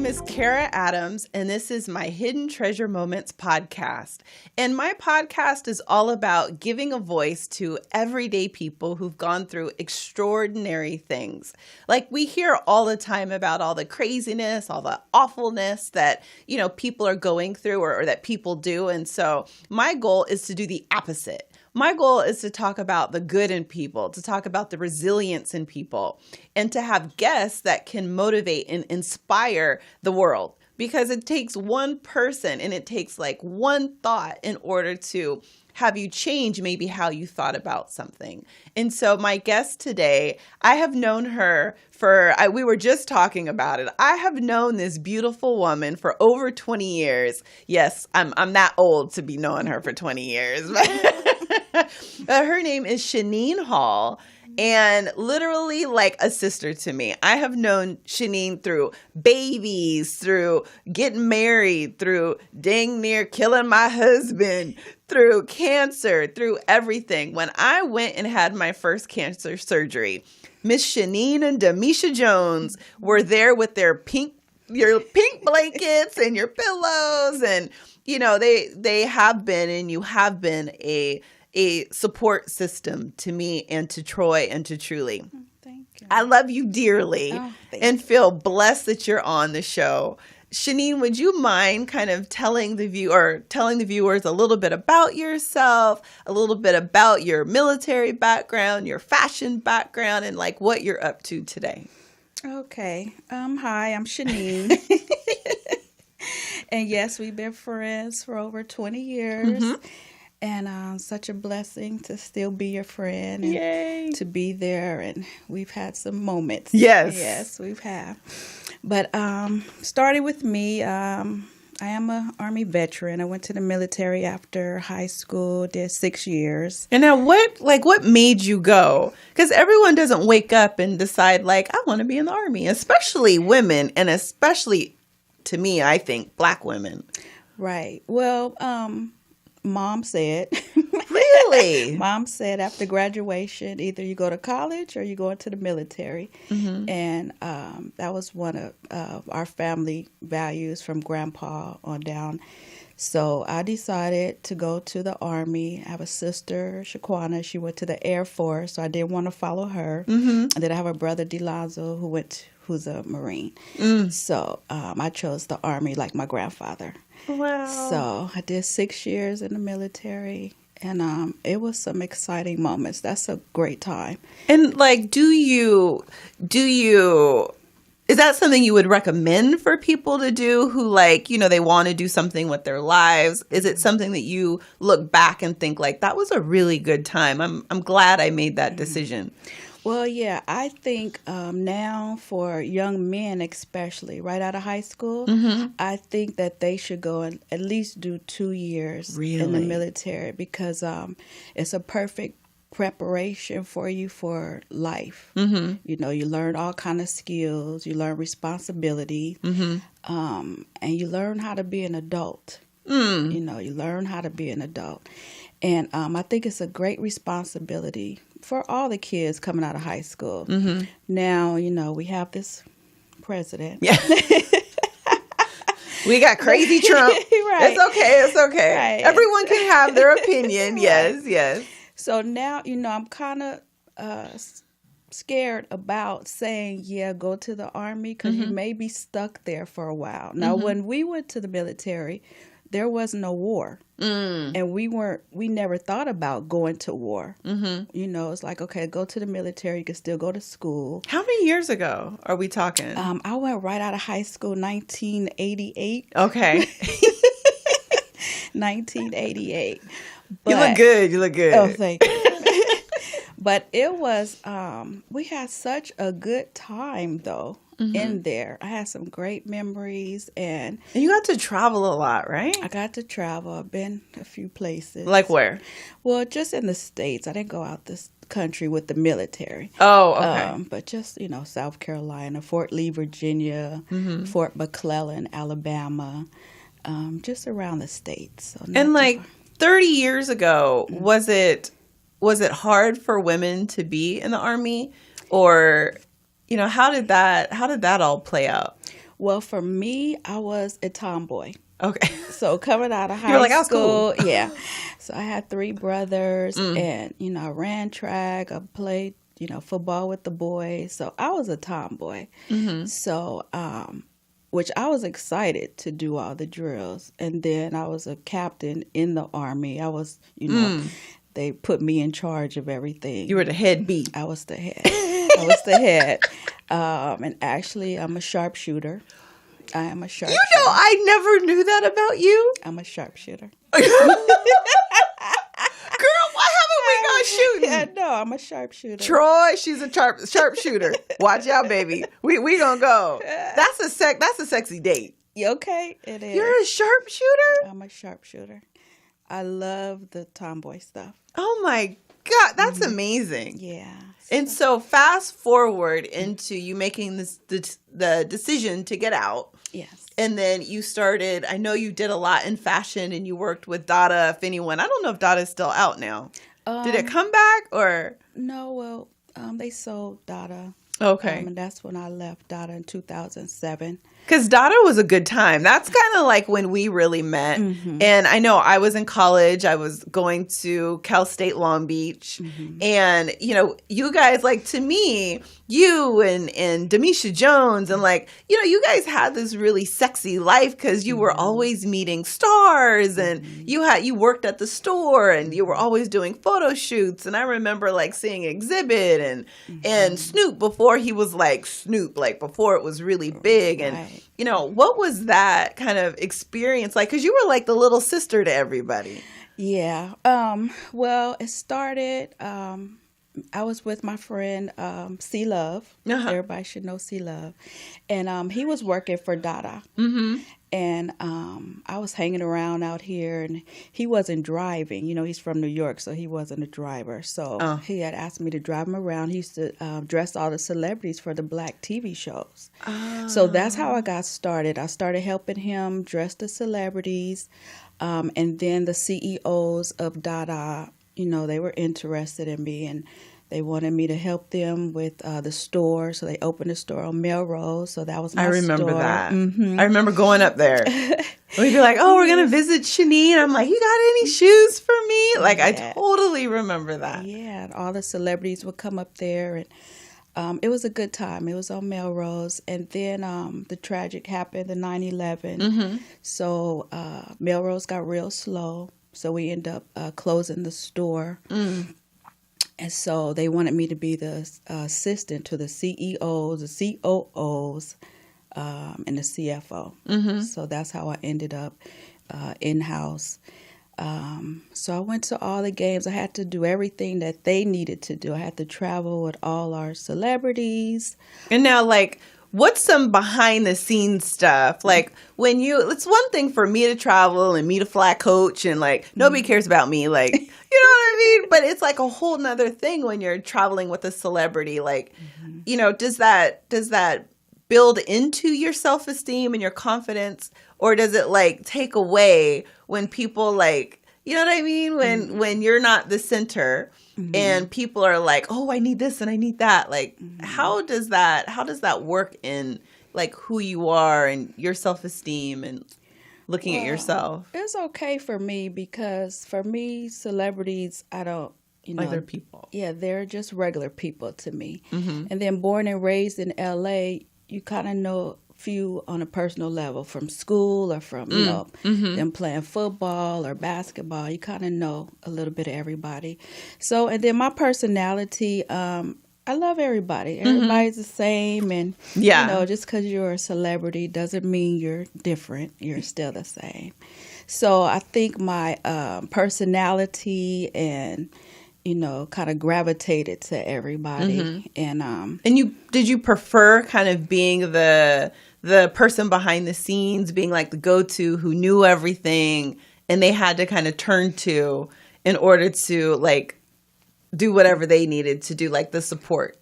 is Kara Adams, and this is my Hidden Treasure Moments podcast. And my podcast is all about giving a voice to everyday people who've gone through extraordinary things. Like we hear all the time about all the craziness, all the awfulness that, people are going through or that people do. And so my goal is to do the opposite. My goal is to talk about the good in people, to talk about the resilience in people, and to have guests that can motivate and inspire the world. Because it takes one person and it takes like one thought in order to have you change maybe how you thought about something. And so my guest today, I have known her we were just talking about it. I have known this beautiful woman for over 20 years. Yes, I'm that old to be knowing her for 20 years. Her name is Shaneen Hall, and literally like a sister to me. I have known Shaneen through babies, through getting married, through dang near killing my husband, through cancer, through everything. When I went and had my first cancer surgery, Miss Shaneen and Demisha Jones were there with your pink blankets and your pillows, and they have been, and you have been a support system to me and to Troy and to Truly. Thank you. I love you dearly and feel blessed that you're on the show. Shaneen, would you mind kind of telling the viewers a little bit about yourself, a little bit about your military background, your fashion background, and like what you're up to today? Okay. Hi, I'm Shaneen. And yes, we've been friends for over 20 years. Mm-hmm. And such a blessing to still be your friend and Yay. To be there. And we've had some moments. Yes, we've had. But starting with me, I am an Army veteran. I went to the military after high school, did 6 years. And now what made you go? Because everyone doesn't wake up and decide I want to be in the Army, especially women, and especially to me, I think Black women. Right. Well, Mom said. Really? Mom said after graduation, either you go to college or you go into the military. Mm-hmm. And that was one of our family values from Grandpa on down. So I decided to go to the Army. I have a sister, Shaquana. She went to the Air Force, so I didn't want to follow her. Mm-hmm. And then I have a brother, DeLazo, who's a Marine. Mm. So I chose the Army like my grandfather. Wow. So I did 6 years in the military, and it was some exciting moments. That's a great time. And is that something you would recommend for people to do who they want to do something with their lives? Is it something that you look back and think that was a really good time? I'm glad I made that decision. Well, yeah, I think now for young men, especially right out of high school, mm-hmm. I think that they should go and at least do 2 years in the military because it's a perfect preparation for you for life. Mm-hmm. You learn all kind of skills, you learn responsibility, mm-hmm. And you learn how to be an adult. Mm. You learn how to be an adult. And I think it's a great responsibility for all the kids coming out of high school. Mm-hmm. Now, we have this president. Yeah. We got crazy Trump. Right. It's okay. Right. Everyone can have their opinion. Right. Yes. So now, I'm kind of scared about saying, yeah, go to the Army because mm-hmm. you may be stuck there for a while. Now, mm-hmm. when we went to the military, there was no war. Mm. And we never thought about going to war. Mm-hmm. It's like, okay, go to the military. You can still go to school. How many years ago are we talking? I went right out of high school, 1988. Okay. 1988. But, you look good. Oh, thank you. But it was, we had such a good time, though. Mm-hmm. In there. I had some great memories. And you got to travel a lot, right? I got to travel. I've been a few places. Like where? Well, just in the States. I didn't go out this country with the military. Oh, okay. But just, South Carolina, Fort Lee, Virginia, mm-hmm. Fort McClellan, Alabama, just around the States. So and 30 years ago, mm-hmm. was it hard for women to be in the Army? Or... how did that all play out? Well, for me, I was a tomboy. Okay. So coming out of high You're like, I was school, cool. yeah. So I had 3 brothers, and I ran track. I played, football with the boys. So I was a tomboy. So, which I was excited to do all the drills, and then I was a captain in the Army. I was, they put me in charge of everything. You were the head beat. I was the head. I was the head. And actually, I'm a sharpshooter. I am a sharpshooter. I never knew that about you. I'm a sharpshooter. Girl, what haven't we gone shooting? Yeah, no, I'm a sharpshooter. Troy, she's a sharpshooter. Watch out, baby. We gonna go. That's a sexy date. Okay, it is. You're a sharpshooter? I'm a sharpshooter. I love the tomboy stuff. Oh my God, that's amazing. Yeah. And so fast forward into you making the decision to get out. Yes. And then you started, I know you did a lot in fashion and you worked with Dada, if anyone. I don't know if Dada is still out now. Did it come back or? No, well, they sold Dada. Okay. And that's when I left Dada in 2007. Because Dada was a good time. That's kind of like when we really met. And I know I was in college. I was going to Cal State Long Beach. And, you guys, like, to me, you and Demisha Jones and, like, you guys had this really sexy life because you were always meeting stars and you worked at the store and you were always doing photo shoots. And I remember, like, seeing Exhibit and Snoop before he was, like, Snoop, like, before it was really big. And what was that kind of experience like? Because you were like the little sister to everybody. Yeah. Well, it started, I was with my friend, C Love. Everybody should know C Love. And he was working for Dada. And I was hanging around out here, and he wasn't driving. He's from New York, so he wasn't a driver. So he had asked me to drive him around. He used to dress all the celebrities for the black TV shows. So that's how I got started. I started helping him dress the celebrities. And then the CEOs of Dada, they were interested in me, and they wanted me to help them with the store. So they opened a store on Melrose. So that was my store. I remember that. I remember going up there. We'd be like, oh, we're going to visit Shaneen. I'm like, you got any shoes for me? Like, I totally remember that. Yeah, and all the celebrities would come up there. And it was a good time. It was on Melrose. And then the tragic happened, the 9/11. So Melrose got real slow. So we ended up closing the store. And so they wanted me to be the assistant to the CEOs, the COOs, and the CFO. So that's how I ended up in-house. So I went to all the games. I had to do everything that they needed to do. I had to travel with all our celebrities. And now, like, what's some behind the scenes stuff? Like, it's one thing for me to travel and meet a flat coach and, like, nobody cares about me. Like, you know what I mean? But it's like a whole nother thing when you're traveling with a celebrity. Like, does that build into your self-esteem and your confidence? Or does it, like, take away when people, like, you know what I mean? When you're not the center and people are like, oh, I need this and I need that. Like, how does that work in, like, who you are and your self-esteem and looking at yourself? It's okay for me because for me, celebrities, I don't, like they're people. Yeah, they're just regular people to me. And then born and raised in LA, you kind of know few on a personal level from school or from them playing football or basketball. You kind of know a little bit of everybody. So, and then my personality, I love everybody. Everybody's the same, and just because you're a celebrity doesn't mean you're different. You're still the same. So I think my personality and kind of gravitated to everybody. And did you prefer kind of being the person behind the scenes, being like the go-to who knew everything and they had to kind of turn to in order to, like, do whatever they needed to do, like the support?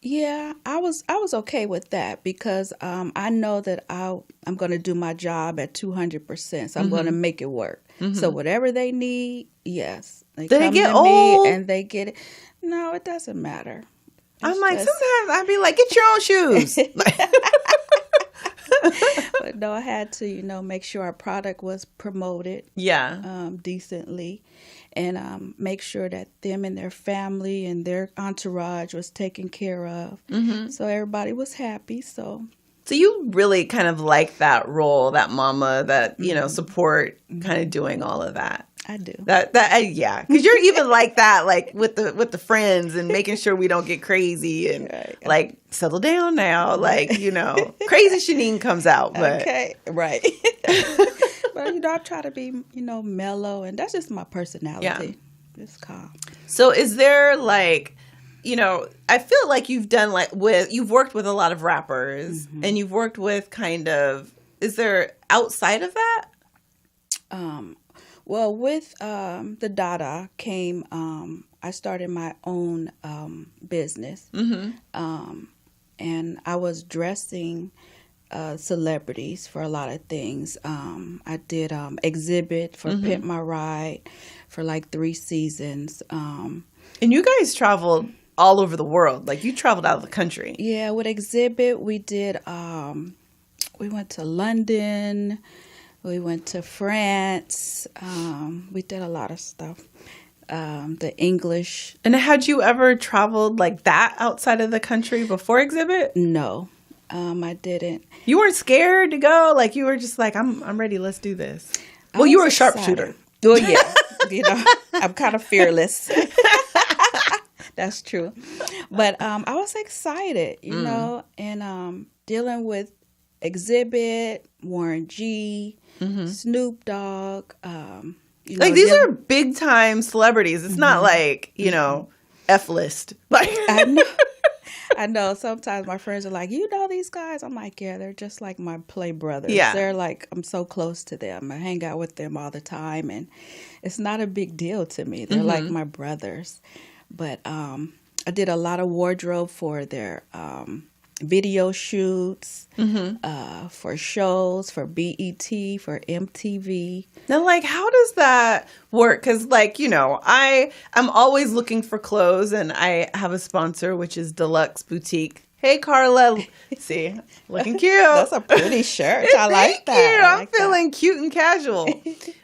Yeah, I was okay with that because I know that I'm going to do my job at 200%. So I'm going to make it work. So whatever they need, yes. They come get to old? me and they get it. No, it doesn't matter. I'm like, sometimes I'd be like, get your own shoes. But no, I had to, make sure our product was promoted decently, and make sure that them and their family and their entourage was taken care of. So everybody was happy. So you really kind of like that role, that mama, that, support, kind of doing all of that. I do. Yeah, because you're even like that, like with the friends and making sure we don't get crazy and like settle down now, like crazy Shaneen comes out. But. Okay, right. But I try to be mellow, and that's just my personality. Just calm. So is there like, I feel like you've done you've worked with a lot of rappers, and you've worked with is there outside of that? Well, with the Dada came, I started my own business, and I was dressing celebrities for a lot of things. I did exhibit for Pimp My Ride for like 3 seasons. And you guys traveled all over the world. Like, you traveled out of the country. Yeah, with exhibit, we did, we went to London. We went to France. We did a lot of stuff. The English. And had you ever traveled like that outside of the country before exhibit? No, I didn't. You weren't scared to go? Like, you were just like, I'm ready. Let's do this. Well, you were a sharpshooter. Well, yeah. I'm kind of fearless. That's true. But I was excited, and dealing with exhibit, Warren G., Snoop Dogg. These are big time celebrities. It's not like, F-list. Like I know. Sometimes my friends are like, these guys? I'm like, yeah, they're just like my play brothers. Yeah. They're like, I'm so close to them. I hang out with them all the time, and it's not a big deal to me. They're like my brothers. But I did a lot of wardrobe for their video shoots, for shows, for BET, for MTV. Now, like, how does that work? Because, like, I'm always looking for clothes, and I have a sponsor, which is Deluxe Boutique. Hey, Carla. See, looking cute. That's a pretty shirt. I like that. Thank you. I'm feeling cute and casual.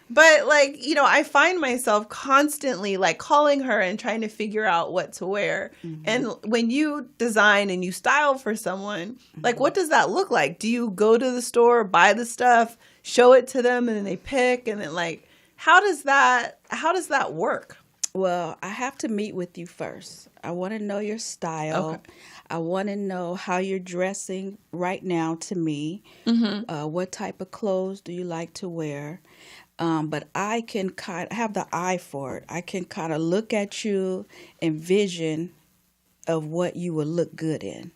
But, like, I find myself constantly, like, calling her and trying to figure out what to wear. And when you design and you style for someone, like, what does that look like? Do you go to the store, buy the stuff, show it to them, and then they pick? And then, like, how does that work? Well, I have to meet with you first. I want to know your style. Okay. I want to know how you're dressing right now to me. What type of clothes do you like to wear? But I can kind of have the eye for it. I can kind of look at you and vision of what you would look good in.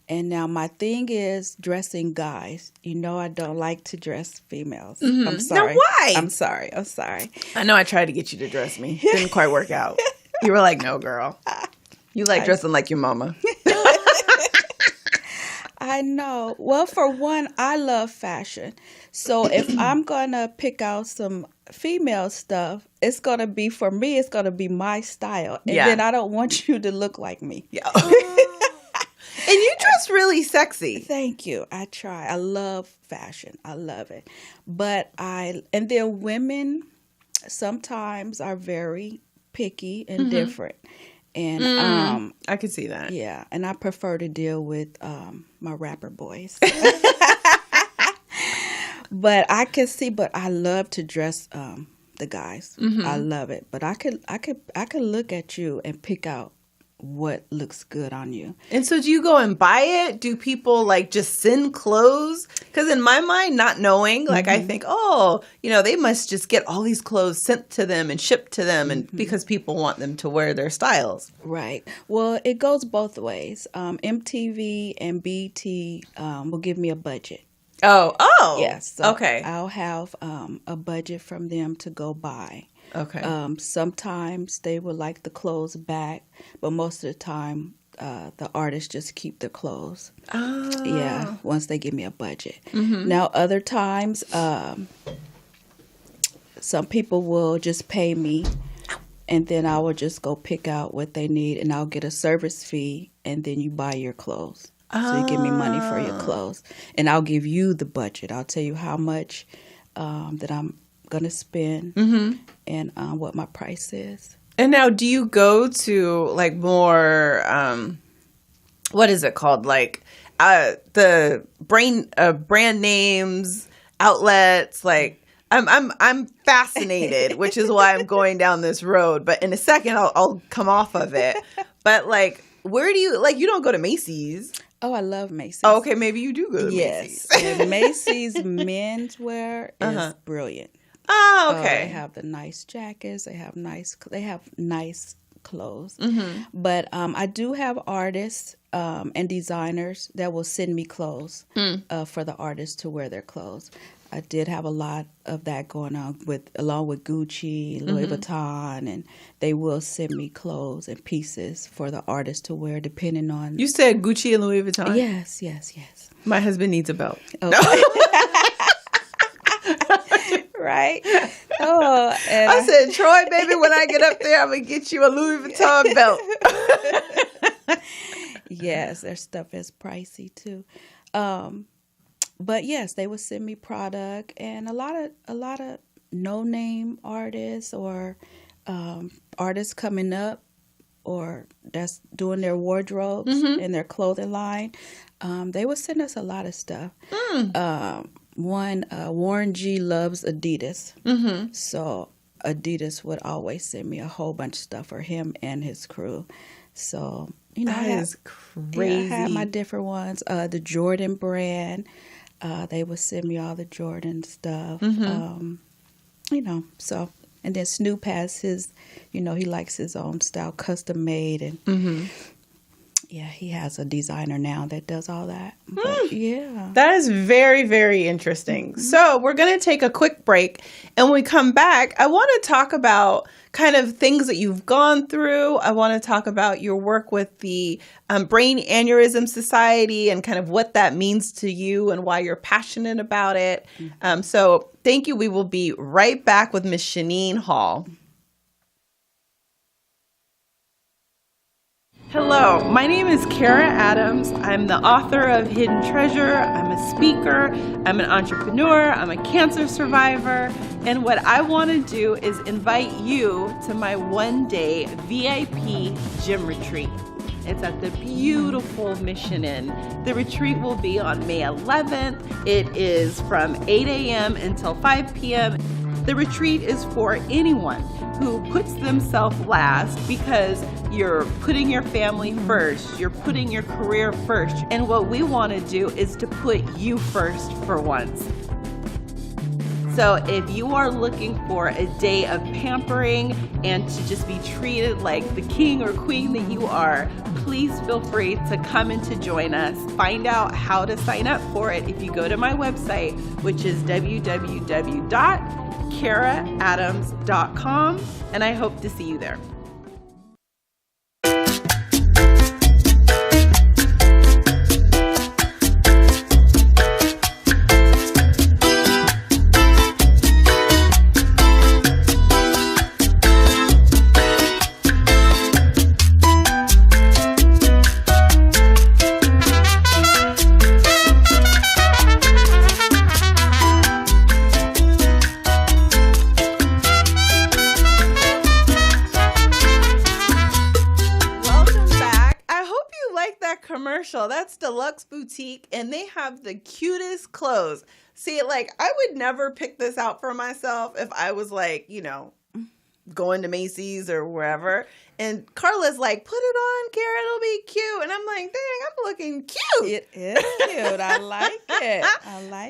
And now my thing is dressing guys. I don't like to dress females. I'm sorry. Now why? I'm sorry. I know I tried to get you to dress me. Didn't quite work out. You were like, no, girl. You like dressing like your mama. I know. Well, for one, I love fashion. So if I'm going to pick out some female stuff, it's going to be, for me, it's going to be my style. And then I don't want you to look like me. Yeah. And you dress really sexy. Thank you. I try. I love fashion. I love it. And then women sometimes are very picky and different. And I can see that. Yeah, and I prefer to deal with my rapper boys. But I love to dress the guys. I love it. But I could look at you and pick out what looks good on you. And so do you go and buy it? Do people like just send clothes? Because in my mind, not knowing, like I think, they must just get all these clothes sent to them and shipped to them, and because people want them to wear their styles. Right. Well, it goes both ways. MTV and BT will give me a budget. Oh. Yes. So okay. I'll have a budget from them to go buy. Okay. Sometimes they would like the clothes back, but most of the time, the artists just keep the clothes. Oh. Yeah, once they give me a budget. Now, other times, some people will just pay me, and then I will just go pick out what they need, and I'll get a service fee, and then you buy your clothes. So you give me money for your clothes, and I'll give you the budget. I'll tell you how much that I'm going to spend and what my price is. And now, do you go to like more, what is it called? Like the brand names, outlets, like I'm fascinated, which is why I'm going down this road. But in a second, I'll come off of it. But like, where do you, like, you don't go to Macy's? Oh, I love Macy's. Oh, okay, maybe you do go to Macy's. Yes, and Macy's menswear is brilliant. Oh, okay. They have the nice jackets. They have nice clothes. But I do have artists and designers that will send me clothes for the artists to wear their clothes. I did have a lot of that going on along with Gucci, Louis Vuitton, and they will send me clothes and pieces for the artists to wear depending on. You said Gucci and Louis Vuitton? Yes. My husband needs a belt. Okay. No. Right? Oh, and I said, Troy, baby, when I get up there, I'm going to get you a Louis Vuitton belt. Yes, their stuff is pricey too. But yes, they would send me product, and a lot of no-name artists or artists coming up or that's doing their wardrobes and their clothing line. They would send us a lot of stuff. Warren G loves Adidas. So Adidas would always send me a whole bunch of stuff for him and his crew. So, that is crazy. I have my different ones. The Jordan brand, they would send me all the Jordan stuff. So, and then Snoop has his, he likes his own style, custom made, and yeah, he has a designer now that does all that. But, yeah. That is very, very interesting. So we're going to take a quick break. And when we come back, I want to talk about kind of things that you've gone through. I want to talk about your work with the Brain Aneurysm Society and kind of what that means to you and why you're passionate about it. So thank you. We will be right back with Miss Shaneen Hall. Hello, my name is Kara Adams. I'm the author of Hidden Treasure. I'm a speaker. I'm an entrepreneur. I'm a cancer survivor. And what I want to do is invite you to my one-day VIP gym retreat. It's at the beautiful Mission Inn. The retreat will be on May 11th. It is from 8 a.m. until 5 p.m. The retreat is for anyone who puts themselves last because you're putting your family first, you're putting your career first, and what we want to do is to put you first for once. So if you are looking for a day of pampering and to just be treated like the king or queen that you are, please feel free to come and to join us. Find out how to sign up for it if you go to my website, which is www.karaadams.com, and I hope to see you there. That's Deluxe Boutique, and they have the cutest clothes. See, like, I would never pick this out for myself if I was like, going to Macy's or wherever. And Carla's like, put it on, Kara, it'll be cute. And I'm like, dang, I'm looking cute. It is cute. I like it.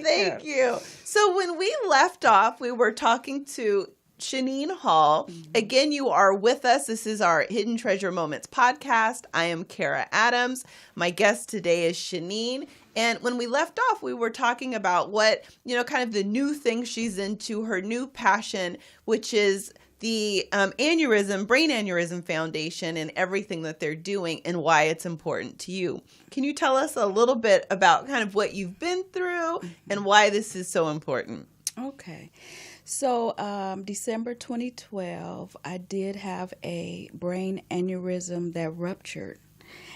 Thank you. So when we left off, we were talking to Shaneen Hall. Again, you are with us. This is our Hidden Treasure Moments podcast. I am Kara Adams. My guest today is Shaneen. And when we left off, we were talking about what, kind of the new thing she's into, her new passion, which is the Brain Aneurysm Foundation and everything that they're doing and why it's important to you. Can you tell us a little bit about kind of what you've been through and why this is so important? Okay. So December 2012, I did have a brain aneurysm that ruptured.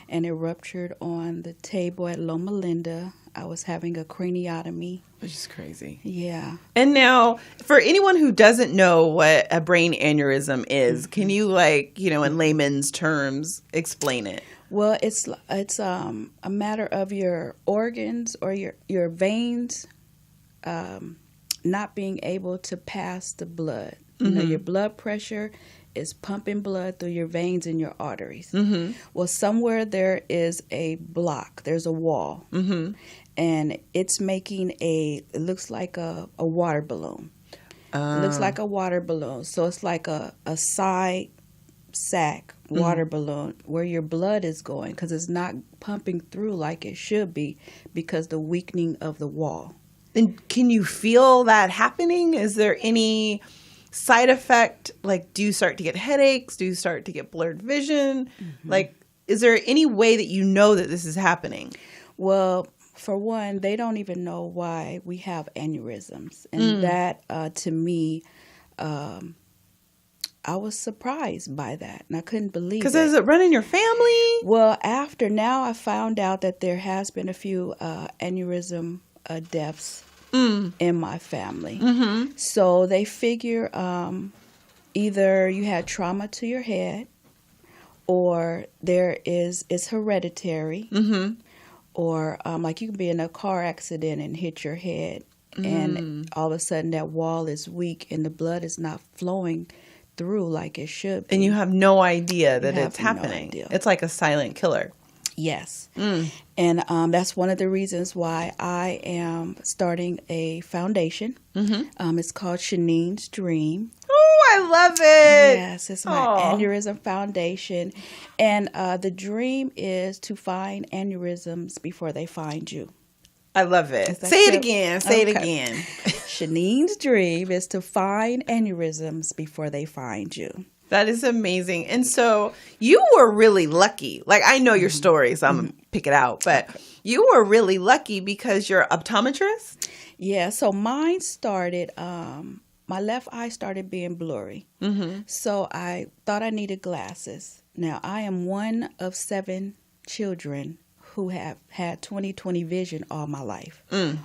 and it ruptured on the table at Loma Linda. I was having a craniotomy. Which is crazy. Yeah. And now, for anyone who doesn't know what a brain aneurysm is, can you, like, you know, in layman's terms, explain it? Well, it's a matter of your organs or your veins not being able to pass the blood. You know, your blood pressure is pumping blood through your veins and your arteries. Well, somewhere there is a block. There's a wall. And it's making it looks like a water balloon. It looks like a water balloon. So it's like a side sac water balloon where your blood is going, because it's not pumping through like it should be because the weakening of the wall. And can you feel that happening? Is there any side effect? Like, do you start to get headaches? Do you start to get blurred vision? Like, is there any way that you know that this is happening? Well, for one, they don't even know why we have aneurysms. And that, to me, I was surprised by that. And I couldn't believe it. Because does it run in your family? Well, after now, I found out that there has been a few aneurysm deaths in my family. So they figure either you had trauma to your head, or it's hereditary, or like you can be in a car accident and hit your head, and all of a sudden that wall is weak and the blood is not flowing through like it should be. And you have no idea that it's happening. It's like a silent killer. Yes. And that's one of the reasons why I am starting a foundation. It's called Shaneen's Dream. Oh, I love it. Yes, it's my aneurysm foundation. And the dream is to find aneurysms before they find you. I love it. Say it again. Say it again. Shaneen's dream is to find aneurysms before they find you. That is amazing. And so you were really lucky. Like, I know your story, so I'm going to pick it out. But you were really lucky because you're an optometrist? Yeah, so mine started, my left eye started being blurry. So I thought I needed glasses. Now, I am one of 7 children who have had 20/20 vision all my life.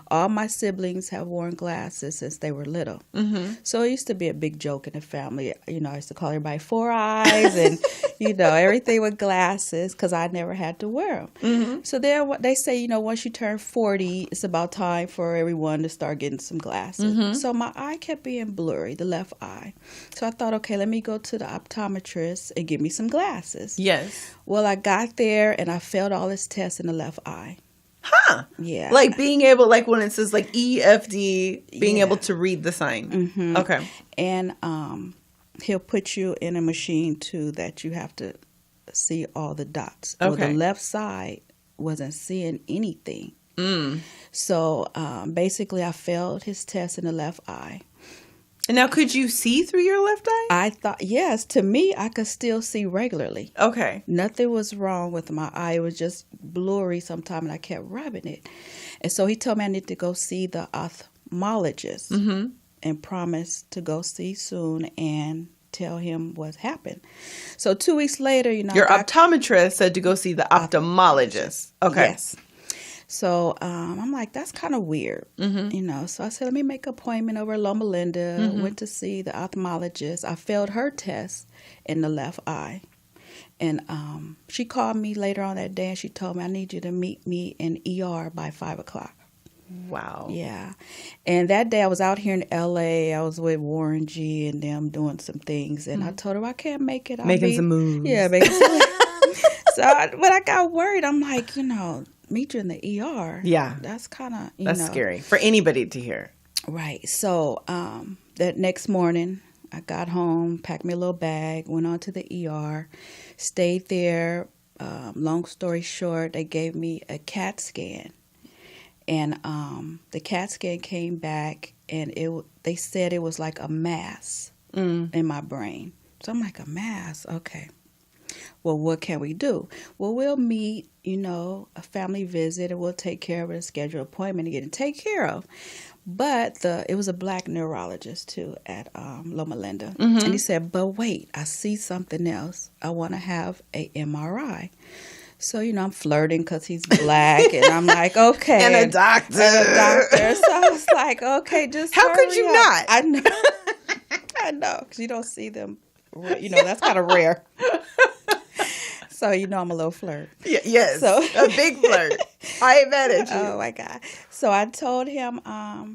All my siblings have worn glasses since they were little. So it used to be a big joke in the family. You know, I used to call everybody 4 eyes and, you know, everything with glasses because I never had to wear them. So they say, you know, once you turn 40, it's about time for everyone to start getting some glasses. So my eye kept being blurry, the left eye. So I thought, okay, let me go to the optometrist and get me some glasses. Yes. Well, I got there and I failed all his tests in the left eye. Huh. Yeah. Like being able, like when it says like EFD, being able to read the sign. Okay. And he'll put you in a machine too that you have to see all the dots. Okay. Well, the left side wasn't seeing anything. So basically I failed his test in the left eye. And now, could you see through your left eye? I thought, yes, to me, I could still see regularly. Okay. Nothing was wrong with my eye. It was just blurry sometimes, and I kept rubbing it. And so he told me I need to go see the ophthalmologist and promised to go see soon and tell him what happened. So 2 weeks later, you know. Your optometrist said to go see the ophthalmologist. Okay. Yes. So I'm like, that's kind of weird, you know. So I said, let me make an appointment over at Loma Linda. Went to see the ophthalmologist. I failed her test in the left eye. And she called me later on that day and she told me, I need you to meet me in ER by 5 o'clock. Wow. Yeah. And that day I was out here in L.A. I was with Warren G. and them doing some things. And I told her, I can't make it. Making some moves. Yeah, making some moves. But I got worried. I'm like, you know, meet you in the ER. Yeah. That's kind of, That's scary for anybody to hear. Right. So that next morning, I got home, packed me a little bag, went on to the ER, stayed there. Long story short, they gave me a CAT scan. And the CAT scan came back, and they said it was like a mass in my brain. So I'm like, a mass? Okay. Well, what can we do? Well, we'll meet, you know, a family visit, and we'll take care of it, schedule an appointment to get it taken care of. But it was a black neurologist, too, at Loma Linda. And he said, but wait, I see something else. I want to have a MRI. So, I'm flirting because he's black, and I'm like, okay. And a doctor. So I was like, okay, just How could hurry you up. not? I know. I know, because you don't see them. That's kind of rare. So, I'm a little flirt. Yes, So, a big flirt. I advantage you. Oh, my God. So I told him,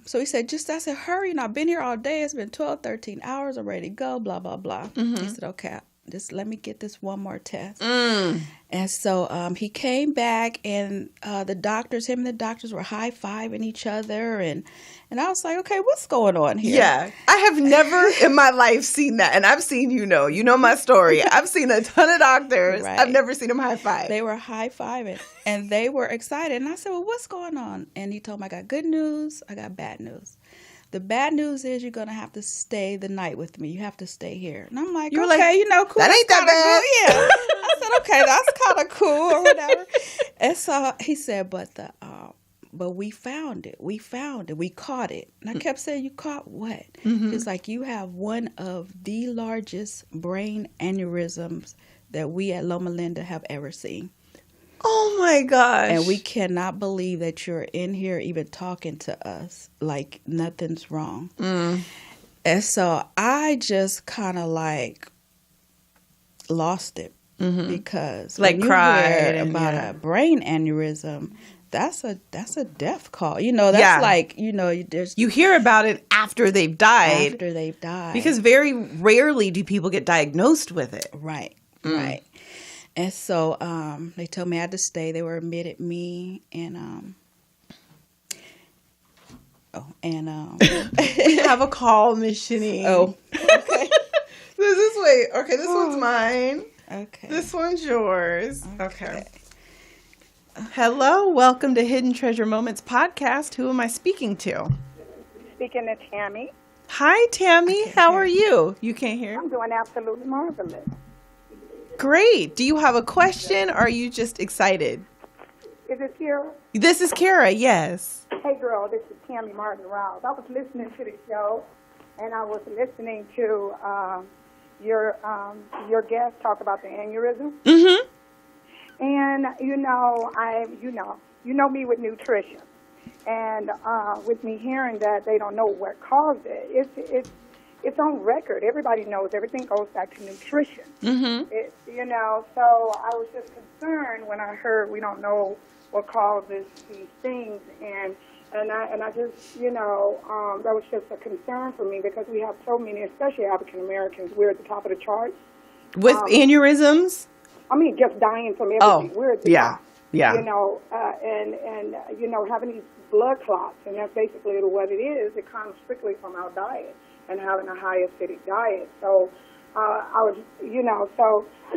so he said, I said, hurry, I've been here all day. It's been 12, 13 hours. I'm ready to go, blah, blah, blah. He said, okay, just let me get this one more test. And so he came back, and him and the doctors were high-fiving each other, and I was like, okay, what's going on here? Yeah. I have never in my life seen that. And I've seen, you know my story. I've seen a ton of doctors. Right. I've never seen them high five. They were high-fiving, and they were excited. And I said, well, what's going on? And he told me, I got good news, I got bad news. The bad news is you're going to have to stay the night with me. You have to stay here. And I'm like, you were okay, like, cool. That ain't that bad. Cool. Yeah. I said, okay, that's kind of cool or whatever. And so he said, but we found it. We caught it. And I kept saying, you caught what? He's like, you have one of the largest brain aneurysms that we at Loma Linda have ever seen. Oh my gosh. And we cannot believe that you're in here even talking to us like nothing's wrong. And so I just kind of like lost it because like when you cried hear about a brain aneurysm, that's a death call. That's like, there's you hear about it after they've died. Because very rarely do people get diagnosed with it. Right. Right. And so they told me I had to stay. They were admitted me and we have a call, Miss Shaneen. Oh, okay. This one's mine. Okay. This one's yours. Okay. Hello, welcome to Hidden Treasure Moments podcast. Who am I speaking to? Speaking to Tammy. Hi, Tammy. How are you? You can't hear? I'm doing absolutely marvelous. Great. Do you have a question or are you just excited? Is this Kira? This is Kara, yes. Hey, girl, this is Tammy Martin Rouse. I was listening to the show, and I was listening to your guest talk about the aneurysm. Mm-hmm. And, you know me with nutrition. And with me hearing that they don't know what caused it, it's on record. Everybody knows everything goes back to nutrition. Mm-hmm. So I was just concerned when I heard we don't know what causes these things, and I just, that was just a concern for me because we have so many, especially African Americans. We're at the top of the charts with aneurysms. I mean, just dying from everything. We're at the top. Yeah. And having these blood clots, and that's basically what it is. It comes strictly from our diet and having a high acidic diet. So I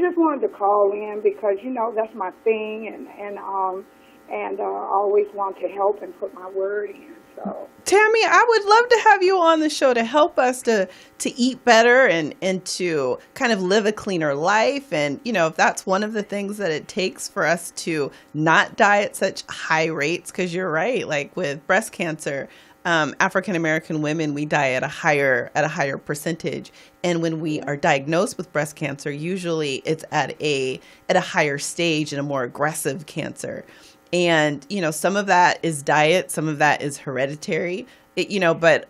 just wanted to call in because, that's my thing, and I always want to help and put my word in. So, Tammy, I would love to have you on the show to help us to eat better and to kind of live a cleaner life. And, if that's one of the things that it takes for us to not die at such high rates, because you're right, like with breast cancer, African American women, we die at a higher percentage. And when we are diagnosed with breast cancer, usually it's at a higher stage and a more aggressive cancer. And, some of that is diet, some of that is hereditary, but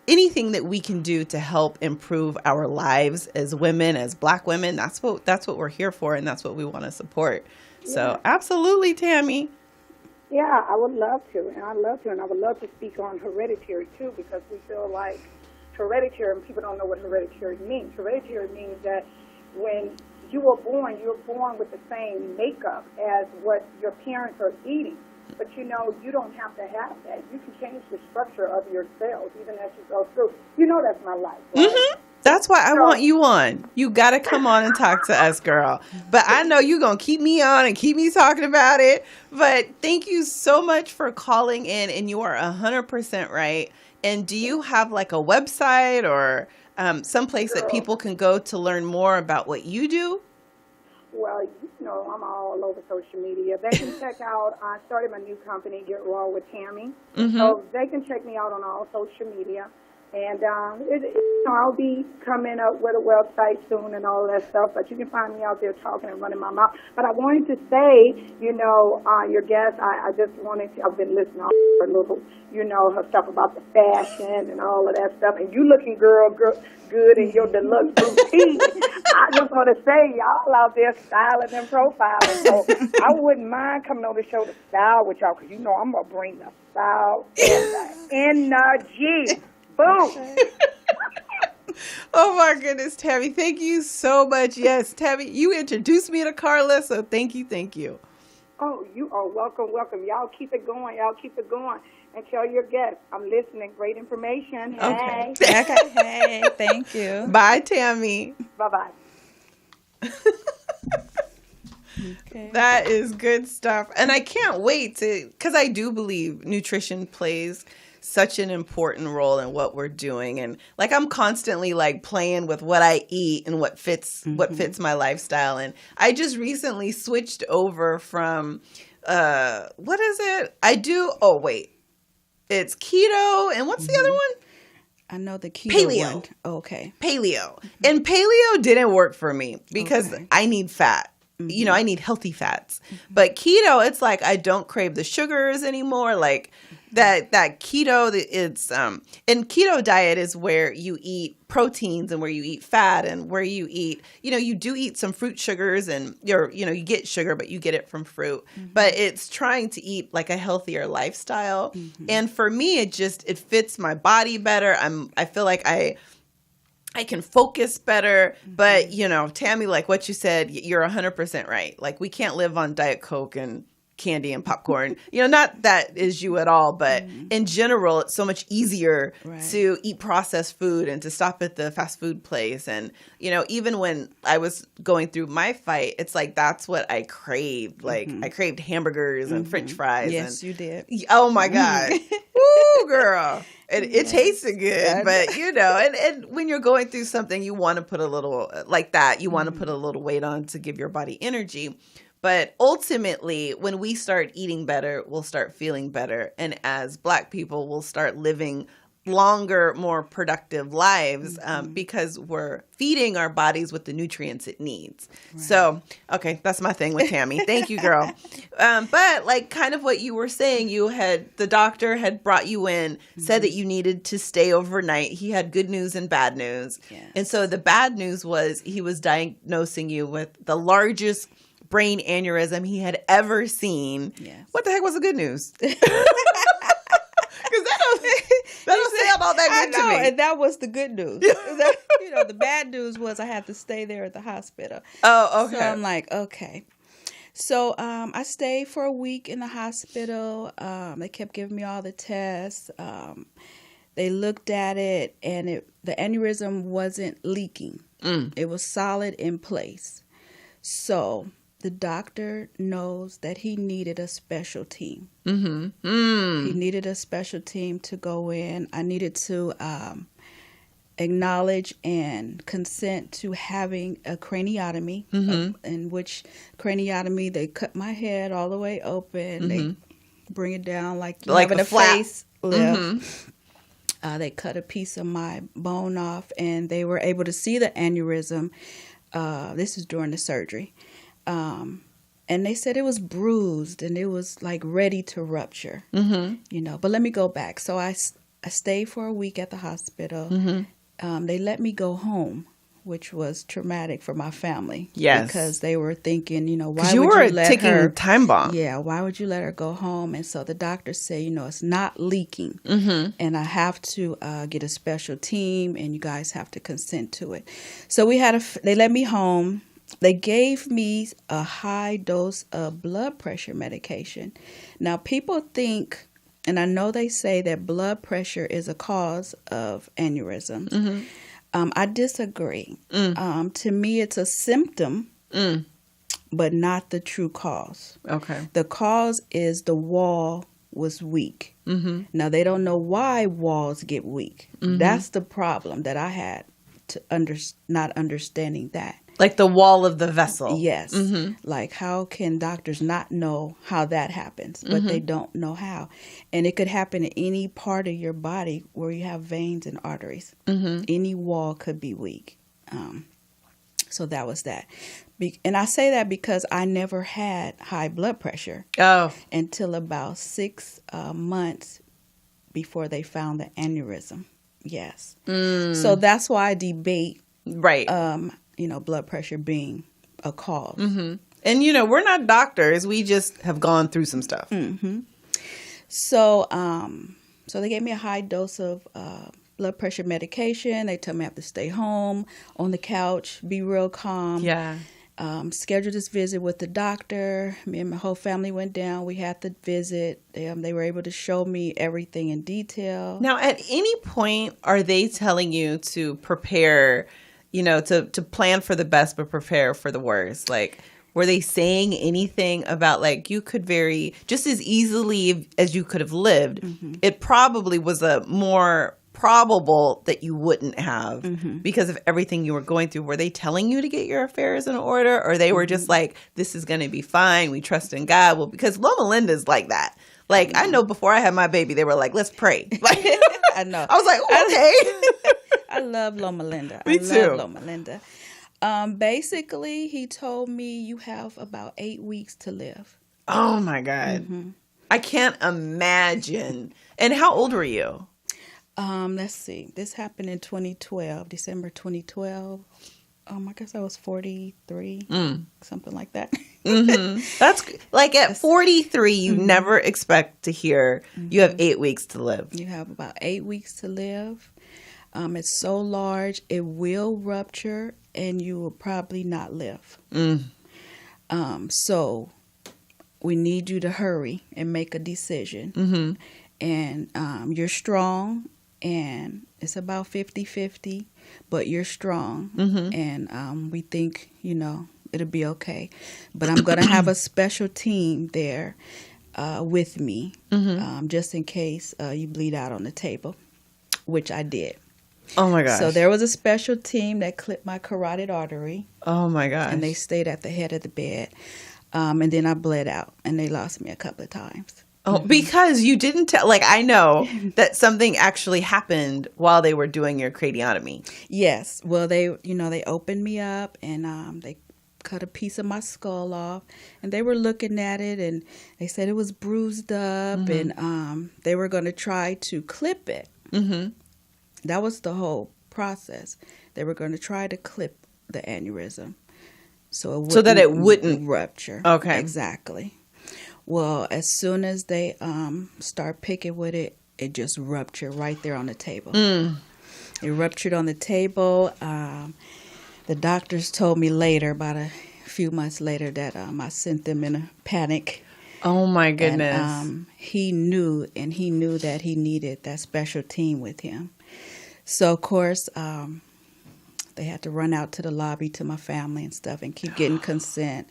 anything that we can do to help improve our lives as women, as Black women, that's what we're here for. And that's what we want to support. Yeah. So absolutely, Tammy. Yeah, I would love to. And I would love to speak on hereditary too, because we feel like hereditary, and people don't know what hereditary means. Hereditary means that when you were born with the same makeup as what your parents are eating. But, you don't have to have that. You can change the structure of your cells even as you go through. That's my life. Right? Mm-hmm. That's why I want you on. You got to come on and talk to us, girl. But I know you're going to keep me on and keep me talking about it. But thank you so much for calling in, and you are 100% right. And do you have like a website or someplace that people can go to learn more about what you do? Well, I'm all over social media. They can check out, I started my new company, Get Raw with Tammy. Mm-hmm. So they can check me out on all social media. And I'll be coming up with a website soon and all that stuff, but you can find me out there talking and running my mouth. But I wanted to say, your guest, I just wanted to, I've been listening to her a little, her stuff about the fashion and all of that stuff. And you looking good in your deluxe boutique. I just want to say, y'all out there styling and profiling. So I wouldn't mind coming over to show the style with y'all, because I'm going to bring the style and the energy. Boom. Oh my goodness, Tammy, thank you so much. Yes, Tammy, you introduced me to Carla, so thank you. Oh, you are welcome. Y'all keep it going. And tell your guests, I'm listening. Great information. Hey. Okay. Hey, thank you. Bye, Tammy. Bye-bye. Okay. That is good stuff. And I can't wait because I do believe nutrition plays such an important role in what we're doing. And like, I'm constantly like playing with what I eat and what fits my lifestyle. And I just recently switched over from, what is it? It's keto. And what's the other one? I know the keto paleo. One. Okay. Paleo. And paleo didn't work for me because I need fat. I need healthy fats. But keto, it's like I don't crave the sugars anymore. Like that keto, it's and keto diet is where you eat proteins and where you eat fat and where you eat, you do eat some fruit sugars and you get sugar, but you get it from fruit. But it's trying to eat like a healthier lifestyle. And for me, it fits my body better. I feel like I can focus better, but Tammy, like what you said, you're 100% right. Like we can't live on Diet Coke and candy and popcorn. Not that is you at all, but in general, it's so much easier to eat processed food and to stop at the fast food place. And, even when I was going through my fight, it's like, that's what I craved. Like I craved hamburgers and French fries. Yes, you did. Oh my God. Woo, girl. It tasted good, but and when you're going through something, you want to put a little like that. You want to put a little weight on to give your body energy. But ultimately, when we start eating better, we'll start feeling better. And as Black people, we'll start living longer, more productive lives because we're feeding our bodies with the nutrients it needs. Right. So, okay, that's my thing with Tammy. Thank you, girl. But like kind of what you were saying, the doctor had brought you in, said that you needed to stay overnight. He had good news and bad news. Yes. And so the bad news was he was diagnosing you with the largest brain aneurysm he had ever seen. Yes. What the heck was the good news? Because that don't sound all that good to me. And that was the good news. The bad news was I had to stay there at the hospital. Oh, okay. So I'm like, okay. So I stayed for a week in the hospital. They kept giving me all the tests. They looked at it, and the aneurysm wasn't leaking. It was solid in place. So the doctor knows that he needed a special team. He needed a special team to go in. I needed to acknowledge and consent to having a craniotomy, in which craniotomy, they cut my head all the way open. They bring it down like having a face lift. They cut a piece of my bone off, and they were able to see the aneurysm. This is during the surgery. And they said it was bruised and it was like ready to rupture, but let me go back. So I stayed for a week at the hospital. They let me go home, which was traumatic for my family. Yes. Because they were thinking, why you would were you let taking her time bomb. Yeah, why would you let her go home? And so the doctor said, it's not leaking, and I have to get a special team, and you guys have to consent to it. So they let me home. They gave me a high dose of blood pressure medication. Now, people think, and I know they say that blood pressure is a cause of aneurysms. I disagree. To me, it's a symptom, but not the true cause. Okay. The cause is the wall was weak. Now, they don't know why walls get weak. That's the problem that I had, not understanding that. Like the wall of the vessel. Yes. Like, how can doctors not know how that happens? But they don't know how. And it could happen in any part of your body where you have veins and arteries. Any wall could be weak. So that was that. And I say that because I never had high blood pressure until about 6 months before they found the aneurysm. Yes. So that's why I debate, blood pressure being a cause. And, we're not doctors. We just have gone through some stuff. So they gave me a high dose of blood pressure medication. They told me I have to stay home on the couch, be real calm. Yeah. Scheduled this visit with the doctor. Me and my whole family went down. We had the visit. They were able to show me everything in detail. Now, at any point, are they telling you to prepare, to plan for the best but prepare for the worst? Like, were they saying anything about, like, you could just as easily as you could have lived, it probably was a more probable that you wouldn't have because of everything you were going through. Were they telling you to get your affairs in order, or they were just like, this is going to be fine, we trust in God? Well, because Loma Linda's like that. Like, I know before I had my baby, they were like, let's pray. Like, I know. I was like, okay. I love Loma Linda. Me too. Love Loma Linda. Basically, he told me you have about 8 weeks to live. Oh, my God. I can't imagine. And how old were you? Let's see. This happened in 2012, December 2012. I guess I was 43, something like that. That's like at 43, you never expect to hear you have 8 weeks to live. You have about 8 weeks to live. It's so large, it will rupture, and you will probably not live. So we need you to hurry and make a decision. And you're strong. And it's about 50-50, but you're strong. And we think, it'll be okay. But I'm going to have a special team there with me, just in case you bleed out on the table, which I did. Oh, my gosh. So there was a special team that clipped my carotid artery. Oh, my gosh. And they stayed at the head of the bed. And then I bled out, and they lost me a couple of times. Oh, because you didn't tell, like, I know that something actually happened while they were doing your craniotomy. Yes. Well, they opened me up, and they cut a piece of my skull off, and they were looking at it, and they said it was bruised up, and they were going to try to clip it. That was the whole process. They were going to try to clip the aneurysm so that it wouldn't rupture. Okay. Exactly. Well, as soon as they start picking with it, it just ruptured right there on the table. It ruptured on the table. The doctors told me later, about a few months later, that I sent them in a panic. Oh, my goodness. And he knew that he needed that special team with him. So, of course, they had to run out to the lobby to my family and stuff and keep getting consent.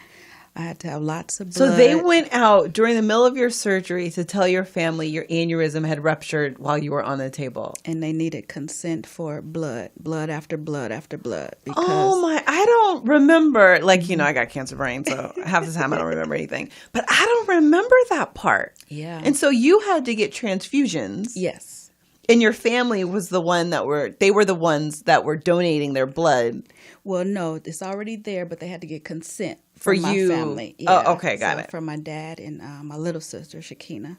I had to have lots of blood. So they went out during the middle of your surgery to tell your family your aneurysm had ruptured while you were on the table. And they needed consent for blood after blood after blood. Because oh, my. I don't remember. Like, I got cancer brain, so half the time I don't remember anything. But I don't remember that part. Yeah. And so you had to get transfusions. Yes. And your family was the one they were the ones that were donating their blood. Well, no, it's already there, but they had to get consent for my you. Family. Yeah. Oh, okay, got it. From my dad and my little sister, Shakina.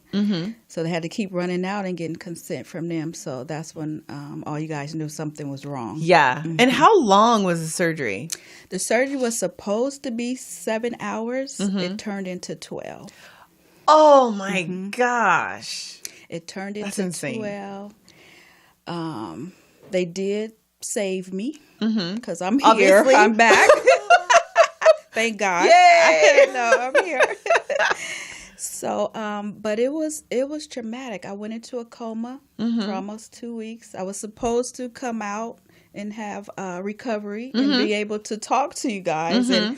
So they had to keep running out and getting consent from them. So that's when all you guys knew something was wrong. Yeah. And how long was the surgery? The surgery was supposed to be 7 hours. It turned into 12. Oh, my gosh. It turned into 12. They did save me because I'm here. Obviously. I'm back. Thank God. Yay! I'm here. So, but it was traumatic. I went into a coma for almost 2 weeks. I was supposed to come out and have recovery and be able to talk to you guys, and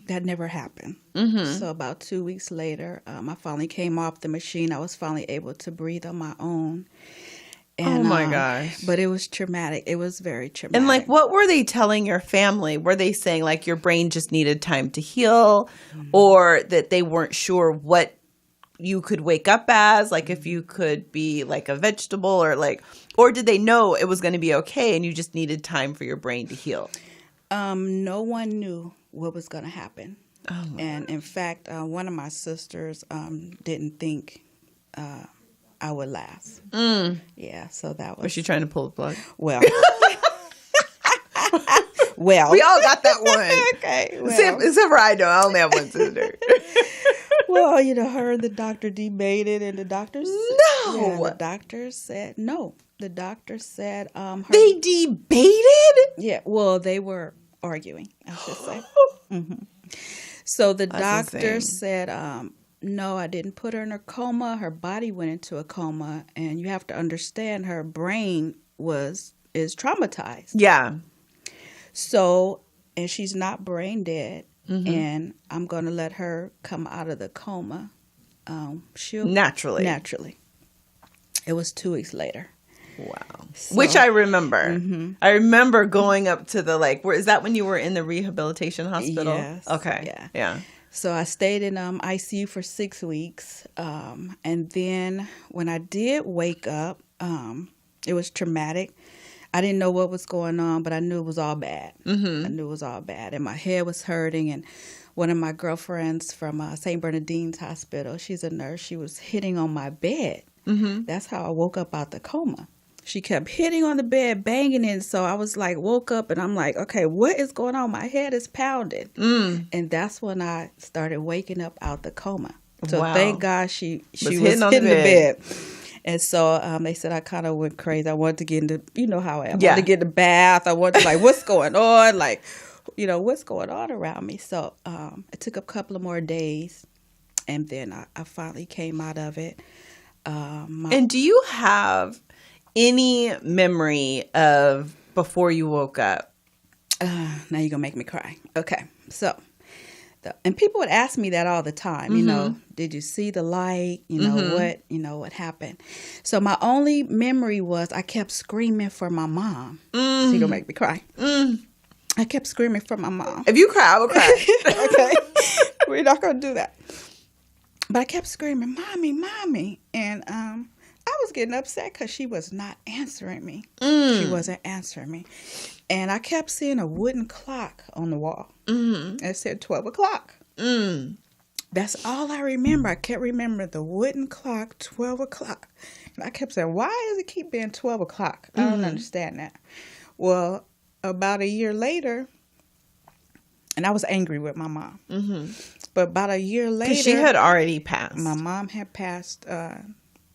that never happened. So about 2 weeks later, I finally came off the machine. I was finally able to breathe on my own. And, oh my gosh. But it was traumatic. It was very traumatic. And like, what were they telling your family? Were they saying like your brain just needed time to heal, or that they weren't sure what you could wake up as, like if you could be like a vegetable, or did they know it was going to be okay and you just needed time for your brain to heal? No one knew what was going to happen. Oh and in fact, one of my sisters didn't think I would last. Yeah, so that Was she trying to pull the plug? Well, well, we all got that one. Okay, well. Except for I don't. I only have one sister. Well, her and the doctor debated, and the doctors the doctor said no. The doctor said they debated. Yeah, well, they were arguing, I should say. So the doctor said, no, I didn't put her in a coma. Her body went into a coma, and you have to understand her brain is traumatized. Yeah. So, and she's not brain dead, and I'm going to let her come out of the coma. She'll naturally. It was 2 weeks later. Wow. So, which I remember. I remember going up to the, is that when you were in the rehabilitation hospital? Yes. Okay. Yeah. So I stayed in ICU for 6 weeks. And then when I did wake up, it was traumatic. I didn't know what was going on, but I knew it was all bad. I knew it was all bad. And my head was hurting. And one of my girlfriends from St. Bernardine's Hospital, she's a nurse, she was hitting on my bed. That's how I woke up out the coma. She kept hitting on the bed, banging it. So I was woke up and I'm like, okay, what is going on? My head is pounding. And that's when I started waking up out the coma. So thank God she was hitting the bed. And so they said I kind of went crazy. I wanted to get into, how I am. I wanted to get in the bath. I wanted to what's going on? What's going on around me? So it took a couple of more days. And then I finally came out of it. And do you have any memory of before you woke up? Now you're going to make me cry. Okay. So, and people would ask me that all the time, did you see the light? What happened? So my only memory was I kept screaming for my mom. She's going to make me cry. I kept screaming for my mom. If you cry, I will cry. Okay. We're not going to do that. But I kept screaming, Mommy, Mommy. And I was getting upset because she was not answering me. She wasn't answering me. And I kept seeing a wooden clock on the wall. And it said 12 o'clock. That's all I remember. I kept remembering the wooden clock, 12 o'clock. And I kept saying, why does it keep being 12 o'clock? I don't understand that. Well, about a year later, and I was angry with my mom. But about a year later. Because she had already passed. My mom had passed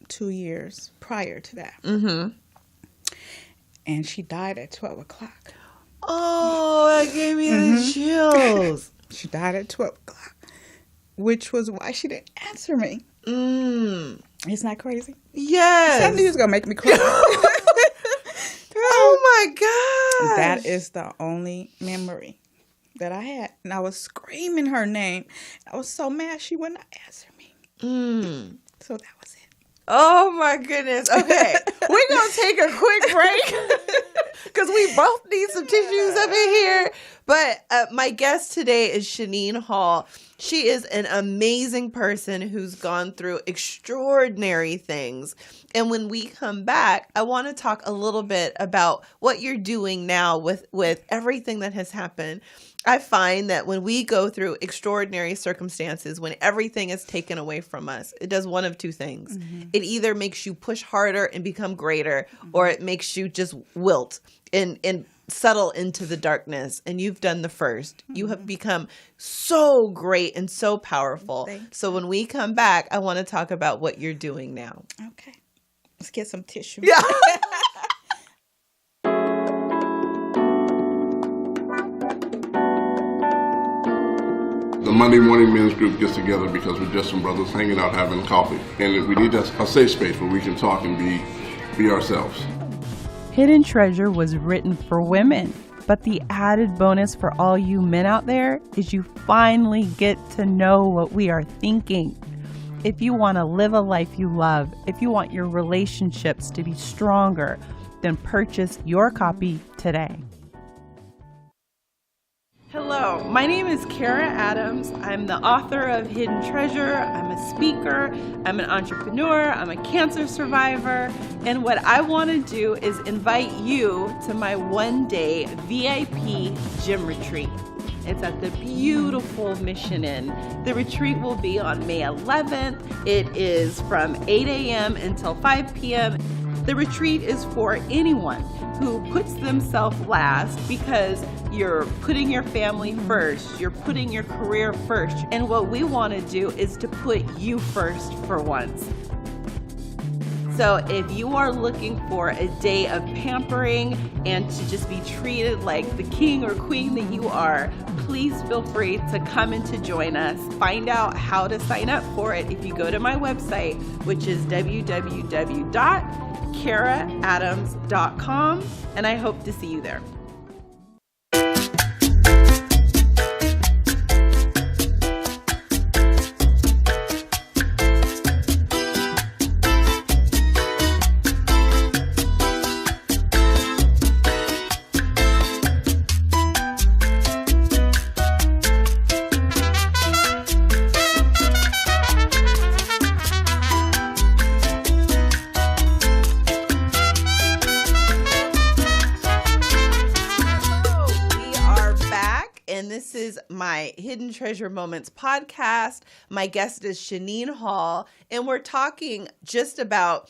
2 years prior to that. And she died at 12 o'clock. Oh, that gave me the chills. She died at 12 o'clock, which was why she didn't answer me. Isn't that crazy? Yes. I knew you was going to make me cry. Oh, my God. That is the only memory that I had. And I was screaming her name. I was so mad she would not answer me. So that was it. Oh, my goodness. Okay. We're going to take a quick break because we both need some tissues up in here. But my guest today is Shaneen Hall. She is an amazing person who's gone through extraordinary things. And when we come back, I want to talk a little bit about what you're doing now with everything that has happened. I find that when we go through extraordinary circumstances, when everything is taken away from us, it does one of two things. It either makes you push harder and become greater, or it makes you just wilt and settle into the darkness. And you've done the first. You have become so great and so powerful. So when we come back, I want to talk about what you're doing now. Okay. Let's get some tissue. Yeah. The Monday morning men's group gets together because we're just some brothers hanging out having coffee. And we need a safe space where we can talk and be ourselves. Hidden Treasure was written for women, but the added bonus for all you men out there is you finally get to know what we are thinking. If you want to live a life you love, if you want your relationships to be stronger, then purchase your copy today. Hello, my name is Kara Adams. I'm the author of Hidden Treasure. I'm a speaker, I'm an entrepreneur, I'm a cancer survivor, and what I want to do is invite you to my one-day VIP gym retreat. It's at the beautiful Mission Inn. The retreat will be on May 11th. It is from 8 a.m. until 5 p.m. The retreat is for anyone who puts themselves last because you're putting your family first, you're putting your career first, and what we want to do is to put you first for once. So if you are looking for a day of pampering and to just be treated like the king or queen that you are, please feel free to come and to join us. Find out how to sign up for it if you go to my website, which is www.karaadams.com, and I hope to see you there. This is my Hidden Treasure Moments podcast. My guest is Shaneen Hall, and we're talking just about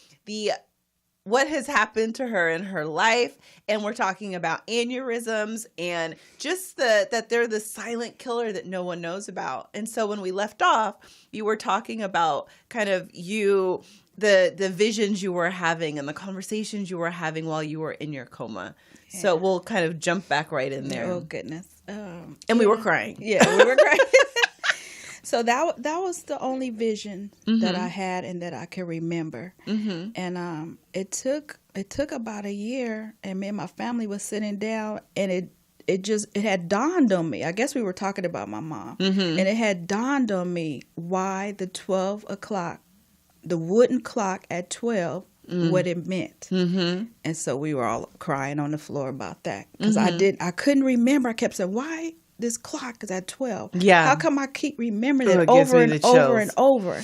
what has happened to her in her life, and we're talking about aneurysms and just that they're the silent killer that no one knows about. And so when we left off, you were talking about kind of the visions you were having and the conversations you were having while you were in your coma. Yeah. So we'll kind of jump back right in there. Oh, goodness. And we were crying. Yeah, we were crying. So that was the only vision that I had and that I can remember. Mm-hmm. And it took about a year, and me and my family was sitting down, and it had dawned on me. I guess we were talking about my mom, and it had dawned on me why the 12 o'clock, the wooden clock at 12, what it meant. Mm-hmm. And so we were all crying on the floor about that because I couldn't remember. I kept saying, why this clock is at 12? Yeah. How come I keep remembering it over and over and over?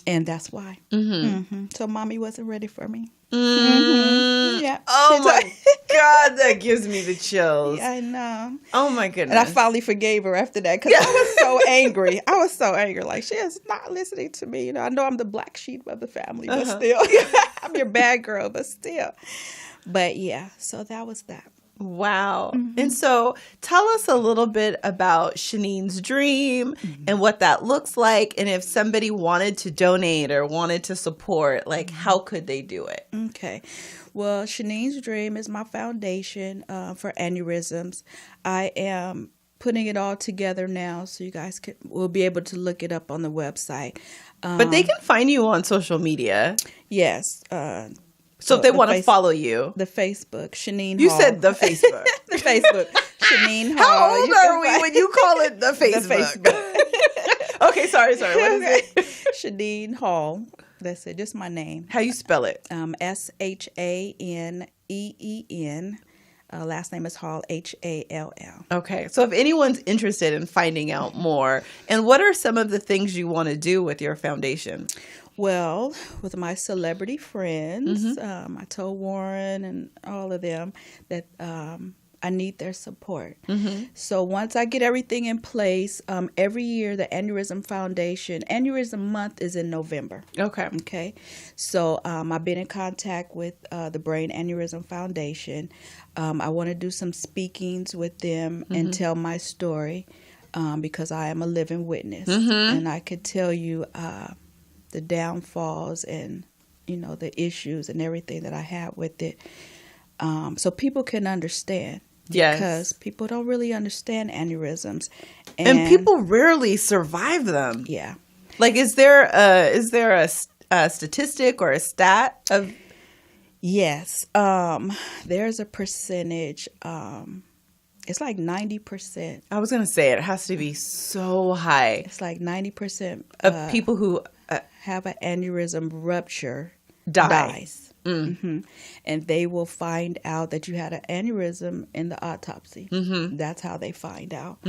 And that's why. So mommy wasn't ready for me. Yeah. Oh my God, that gives me the chills. Yeah, I know. Oh my goodness. And I finally forgave her after that because I was so angry. I was so angry. Like, she is not listening to me. You know, I know I'm the black sheep of the family, but still. I'm your bad girl, but still. But yeah, so that was that. Wow. And so tell us a little bit about Shaneen's dream and what that looks like. And if somebody wanted to donate or wanted to support, like how could they do it? Okay. Well, Shaneen's dream is my foundation for aneurysms. I am putting it all together now so you guys will be able to look it up on the website. But they can find you on social media. Yes. So if they want to follow you. The Facebook, Shaneen Hall. You said the Facebook. The Facebook, Shaneen Hall. How old are we when you call it the Facebook? The Facebook. Okay, sorry. What is it? Shaneen Hall. That's it, just my name. How you spell it? Shaneen. Last name is Hall, Hall. Okay, so if anyone's interested in finding out more, and what are some of the things you want to do with your foundation? Well, with my celebrity friends, I told Warren and all of them that I need their support. So once I get everything in place, every year the Aneurysm Foundation, Aneurysm Month is in November. Okay. So I've been in contact with the Brain Aneurysm Foundation. I want to do some speakings with them and tell my story because I am a living witness. And I could tell you the downfalls and, the issues and everything that I had with it. So people can understand. Yes. Because people don't really understand aneurysms. And people rarely survive them. Yeah. Like, is there a statistic or a stat of? Yes. There's a percentage. It's like 90%. I was going to say it has to be so high. It's like 90% of people who have an aneurysm rupture dies. And they will find out that you had an aneurysm in the autopsy. That's how they find out.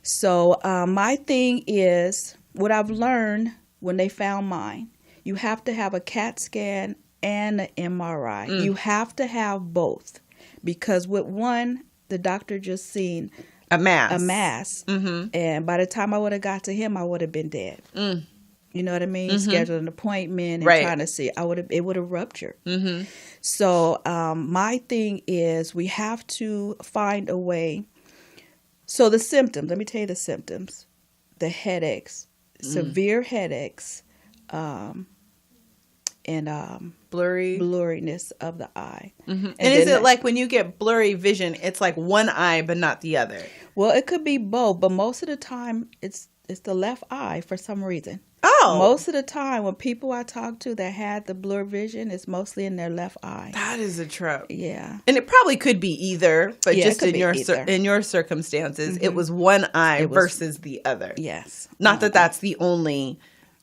So my thing is, what I've learned when they found mine, you have to have a CAT scan and an MRI. You have to have both, because with one, the doctor just seen a mass. And by the time I would have got to him, I would have been dead. You know what I mean? Scheduled an appointment and trying to see. It would have ruptured. So my thing is, we have to find a way. So the symptoms, let me tell you the symptoms. The headaches, severe headaches, and blurriness of the eye. And is it like when you get blurry vision, it's like one eye but not the other? Well, it could be both, but most of the time it's the left eye for some reason. Oh. Most of the time when people I talk to that had the blur vision, it's mostly in their left eye. That is a trip. Yeah. And it probably could be either, but just in your circumstances, it was one eye versus the other. Yes. Not that that's the only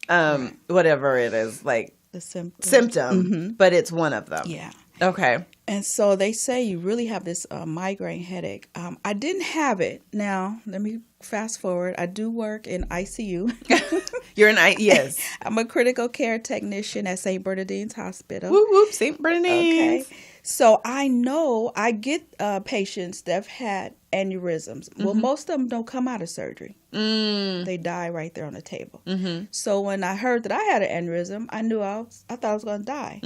whatever it is, like the symptom, but it's one of them. Yeah. Okay. And so they say you really have this migraine headache. I didn't have it. Now, let me fast forward. I do work in ICU. You're in yes. I'm a critical care technician at St. Bernardine's Hospital. Whoop, whoop, St. Bernardine's. Okay. So I know I get patients that have had aneurysms. Well, most of them don't come out of surgery. They die right there on the table. So when I heard that I had an aneurysm, I knew I thought I was going to die.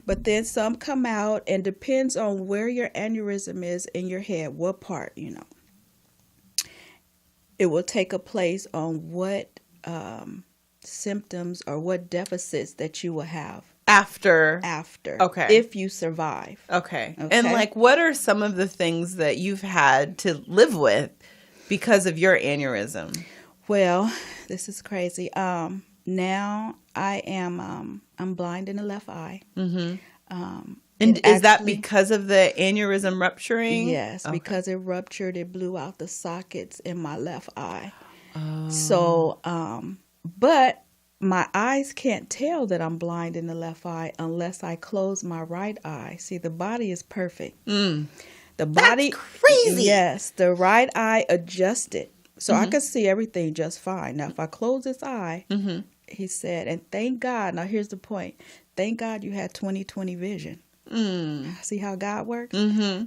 But then some come out, and depends on where your aneurysm is in your head, what part, it will take a place on what symptoms or what deficits that you will have. After. Okay. If you survive. Okay. And what are some of the things that you've had to live with because of your aneurysm? Well, this is crazy. Now I am I'm blind in the left eye. And is that because of the aneurysm rupturing? Yes, because it ruptured. It blew out the sockets in my left eye. So, but my eyes can't tell that I'm blind in the left eye unless I close my right eye. See, the body is perfect. The body, that's crazy. Yes, the right eye adjusted, so I could see everything just fine. Now, if I close this eye, he said, and thank God. Now, here's the point. Thank God you had 20/20 vision. See how God works?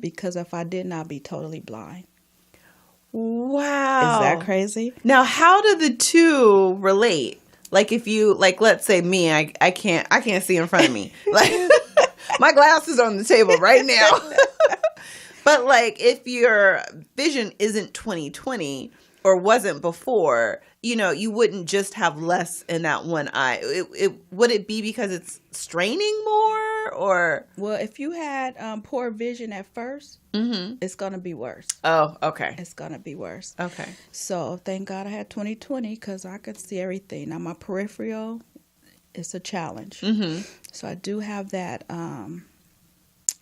Because if I didn't, I'd be totally blind. Wow. Is that crazy? Now, how do the two relate? Like if you, let's say me, I can't see in front of me. Like my glass is on the table right now. But if your vision isn't 20/20 or wasn't before, you wouldn't just have less in that one eye. Would it be because it's straining more, or? Well, if you had poor vision at first, it's going to be worse. Oh, okay. It's going to be worse. Okay. So thank God I had 20/20 because I could see everything. Now my peripheral, it's a challenge. So I do have that.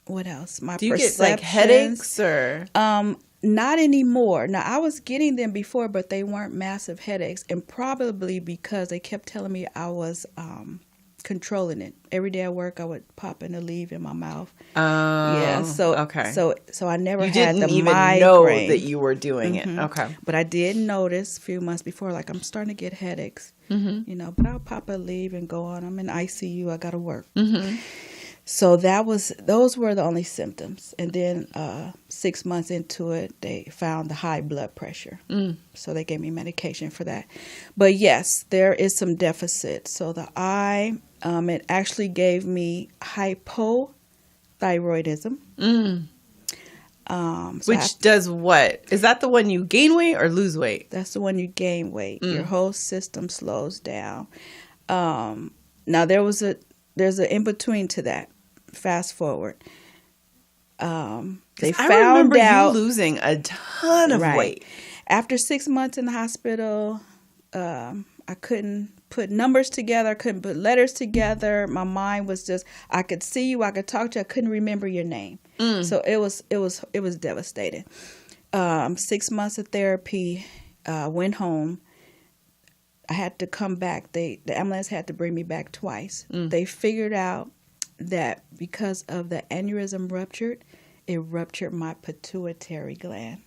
What else? My perceptions. Do you get headaches or? Not anymore. Now, I was getting them before, but they weren't massive headaches, and probably because they kept telling me I was controlling it. Every day at work, I would pop in a leaf in my mouth. Yeah. So okay. So I never you had didn't the even migraine. know that you were doing it. Okay. But I did notice a few months before, I'm starting to get headaches. But I'll pop a leaf and go on. I'm in ICU. I got to work. So those were the only symptoms. And then 6 months into it, they found the high blood pressure. So they gave me medication for that. But yes, there is some deficit. So the eye, it actually gave me hypothyroidism. Which does what? Is that the one you gain weight or lose weight? That's the one you gain weight. Your whole system slows down. Now there's an in-between to that. Fast forward. They found out you losing a ton of weight. After 6 months in the hospital, I couldn't put numbers together. I couldn't put letters together. My mind was just, I could see you, I could talk to you. I couldn't remember your name. So it was devastating. 6 months of therapy, went home. I had to come back. The ambulance had to bring me back twice. They figured out that because of the aneurysm ruptured, it ruptured my pituitary gland.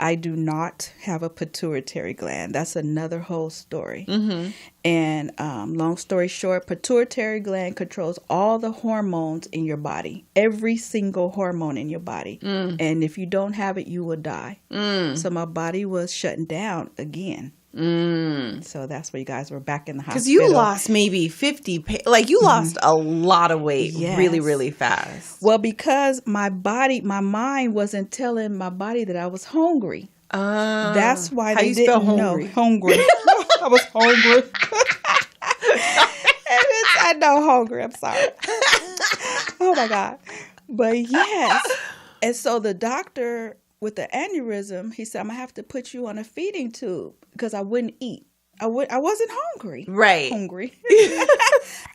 I do not have a pituitary gland. That's another whole story. And long story short, pituitary gland controls all the hormones in your body, every single hormone in your body. And if you don't have it, you will die. So my body was shutting down again. So that's why you guys were back in the hospital. Because you lost maybe 50, you lost a lot of weight really, really fast. Well, because my mind wasn't telling my body that I was hungry. That's why they didn't know. Hungry. I was hungry. I know hungry. I'm sorry. Oh my God. But yes. And so the doctor with the aneurysm, he said, I'm going to have to put you on a feeding tube because I wouldn't eat. I wasn't hungry. Right. Hungry.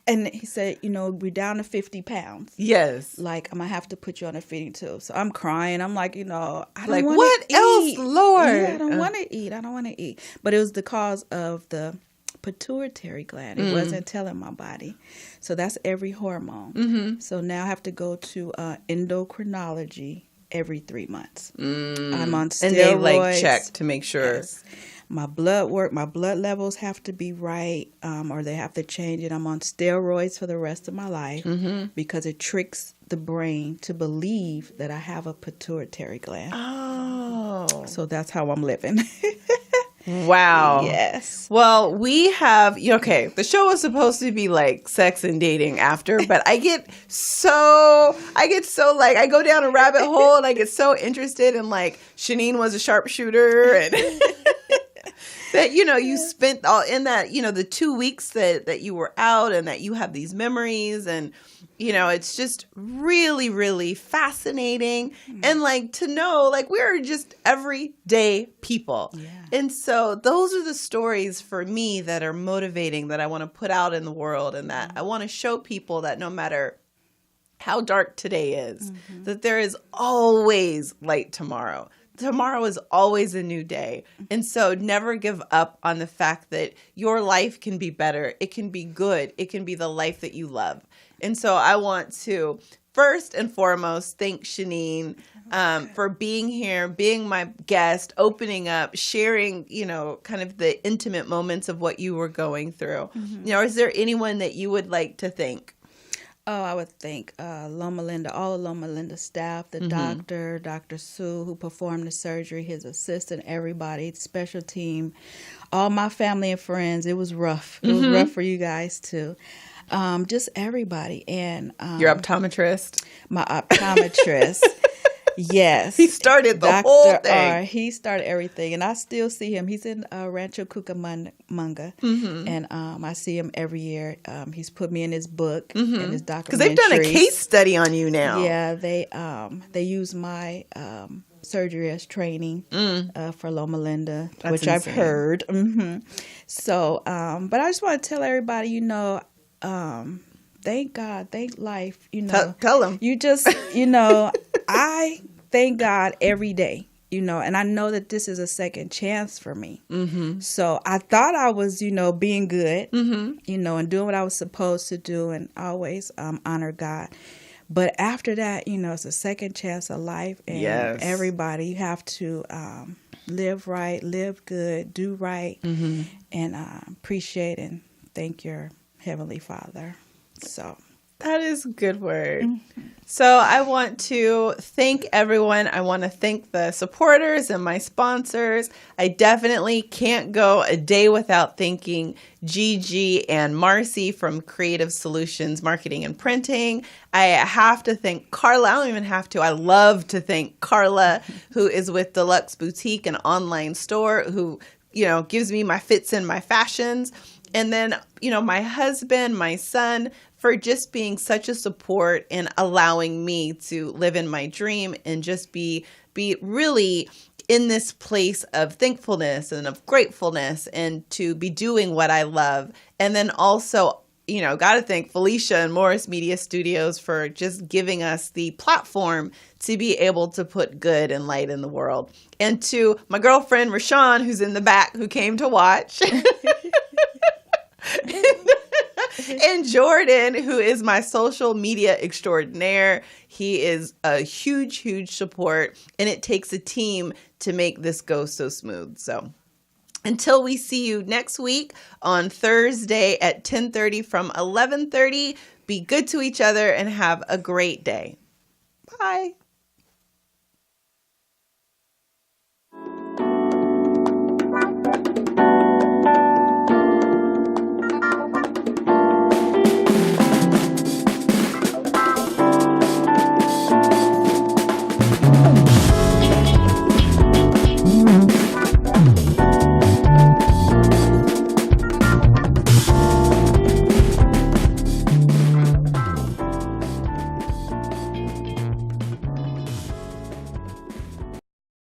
And he said, we're down to 50 pounds. Yes. Like, I'm going to have to put you on a feeding tube. So I'm crying. I'm like, I don't want to eat. What else, Lord? Yeah, I don't want to eat. I don't want to eat. But it was because of the pituitary gland. It wasn't telling my body. So that's every hormone. So now I have to go to endocrinology every 3 months. I'm on steroids. And they check to make sure. Yes. My blood levels have to be right, or they have to change it. I'm on steroids for the rest of my life because it tricks the brain to believe that I have a pituitary gland. Oh. So that's how I'm living. Wow. Yes. Well, we have, the show was supposed to be like sex and dating after, but I go down a rabbit hole and I get so interested in Shaneen was a sharpshooter and that, you spent all in that, the 2 weeks that you were out and that you have these memories and, it's just really, really fascinating. And to know, we're just everyday people. Yeah. And so those are the stories for me that are motivating, that I want to put out in the world and that I want to show people that no matter how dark today is, that there is always light tomorrow. Tomorrow is always a new day. And so never give up on the fact that your life can be better. It can be good. It can be the life that you love. And so I want to first and foremost thank Shaneen for being here, being my guest, opening up, sharing, kind of the intimate moments of what you were going through. Is there anyone that you would like to thank? Oh, I would thank Loma Linda, all of Loma Linda's staff, the doctor, Dr. Sue, who performed the surgery, his assistant, everybody, the special team, all my family and friends. It was rough. It was rough for you guys, too. Just everybody. And your optometrist? My optometrist. Yes. He started the whole thing. He started everything. And I still see him. He's in Rancho Cucamonga. And I see him every year. He's put me in his book and his documentaries. Because they've done a case study on you now. Yeah, they use my surgery as training for Loma Linda, which I've heard. So, but I just want to tell everybody, thank God, thank life, Tell them. You just, I thank God every day, and I know that this is a second chance for me. So I thought I was, being good, and doing what I was supposed to do and always honor God. But after that, it's a second chance of life. And everybody, you have to live right, live good, do right, and appreciate and thank your Heavenly Father. So that is a good word. So I want to thank everyone. I want to thank the supporters and my sponsors. I definitely can't go a day without thanking Gigi and Marcy from Creative Solutions Marketing and Printing. I have to thank Carla. I don't even have to. I love to thank Carla, who is with Deluxe Boutique, an online store, who, gives me my fits and my fashions. And then, my husband, my son, for just being such a support and allowing me to live in my dream and just be really in this place of thankfulness and of gratefulness and to be doing what I love. And then also got to thank Felicia and Morris Media Studios for just giving us the platform to be able to put good and light in the world. And to my girlfriend, Rashawn, who's in the back, who came to watch. And Jordan, who is my social media extraordinaire. He is a huge, huge support, and it takes a team to make this go so smooth. So until we see you next week on Thursday at 10:30 from 11:30, be good to each other and have a great day. Bye.